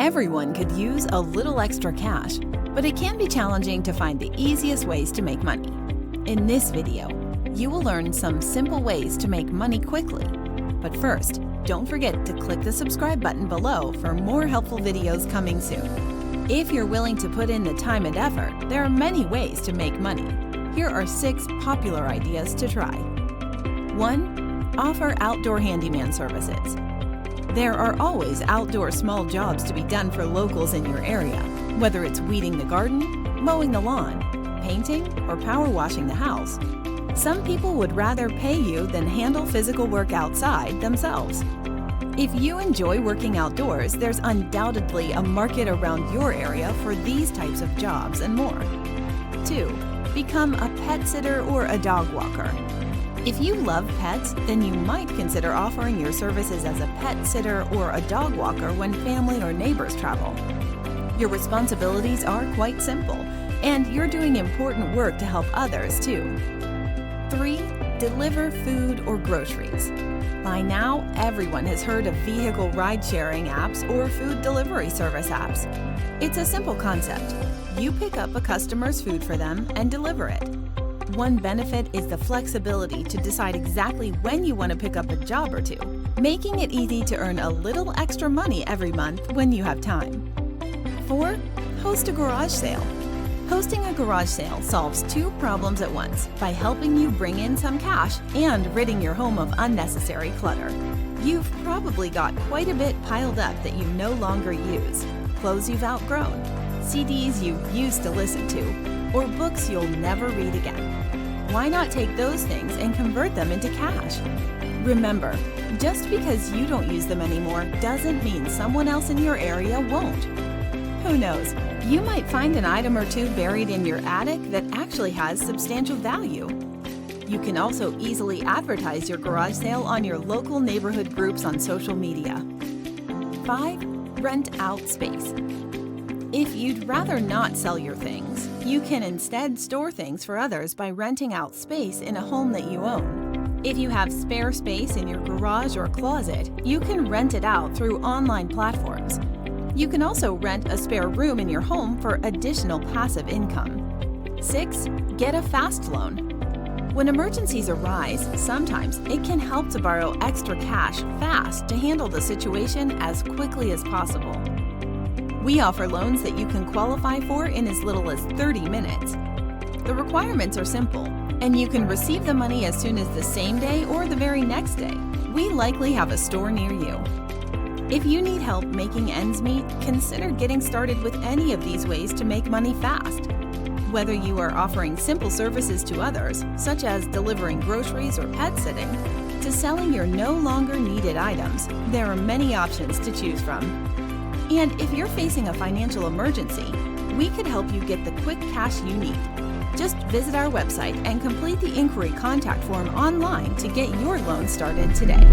Everyone could use a little extra cash, but it can be challenging to find the easiest ways to make money. In this video, you will learn some simple ways to make money quickly. But first, don't forget to click the subscribe button below for more helpful videos coming soon. If you're willing to put in the time and effort, there are many ways to make money. Here are 6 popular ideas to try. 1. Offer outdoor handyman services. There are always outdoor small jobs to be done for locals in your area, whether it's weeding the garden, mowing the lawn, painting, or power washing the house. Some people would rather pay you than handle physical work outside themselves. If you enjoy working outdoors, there's undoubtedly a market around your area for these types of jobs and more. 2. Become a pet sitter or a dog walker. If you love pets, then you might consider offering your services as a pet sitter or a dog walker when family or neighbors travel. Your responsibilities are quite simple, and you're doing important work to help others too. 3. Deliver food or groceries. By now, everyone has heard of vehicle ride-sharing apps or food delivery service apps. It's a simple concept. You pick up a customer's food for them and deliver it. One benefit is the flexibility to decide exactly when you want to pick up a job or two, making it easy to earn a little extra money every month when you have time. 4. Host a garage sale. Hosting a garage sale solves 2 problems at once by helping you bring in some cash and ridding your home of unnecessary clutter. You've probably got quite a bit piled up that you no longer use, clothes you've outgrown, CDs you used to listen to, or books you'll never read again. Why not take those things and convert them into cash? Remember, just because you don't use them anymore doesn't mean someone else in your area won't. Who knows, you might find an item or two buried in your attic that actually has substantial value. You can also easily advertise your garage sale on your local neighborhood groups on social media. 5. Rent out space. If you'd rather not sell your things, you can instead store things for others by renting out space in a home that you own. If you have spare space in your garage or closet, you can rent it out through online platforms. You can also rent a spare room in your home for additional passive income. 6. Get a fast loan. When emergencies arise, sometimes it can help to borrow extra cash fast to handle the situation as quickly as possible. We offer loans that you can qualify for in as little as 30 minutes. The requirements are simple, and you can receive the money as soon as the same day or the very next day. We likely have a store near you. If you need help making ends meet, consider getting started with any of these ways to make money fast. Whether you are offering simple services to others, such as delivering groceries or pet sitting, to selling your no longer needed items, there are many options to choose from. And if you're facing a financial emergency, we could help you get the quick cash you need. Just visit our website and complete the inquiry contact form online to get your loan started today.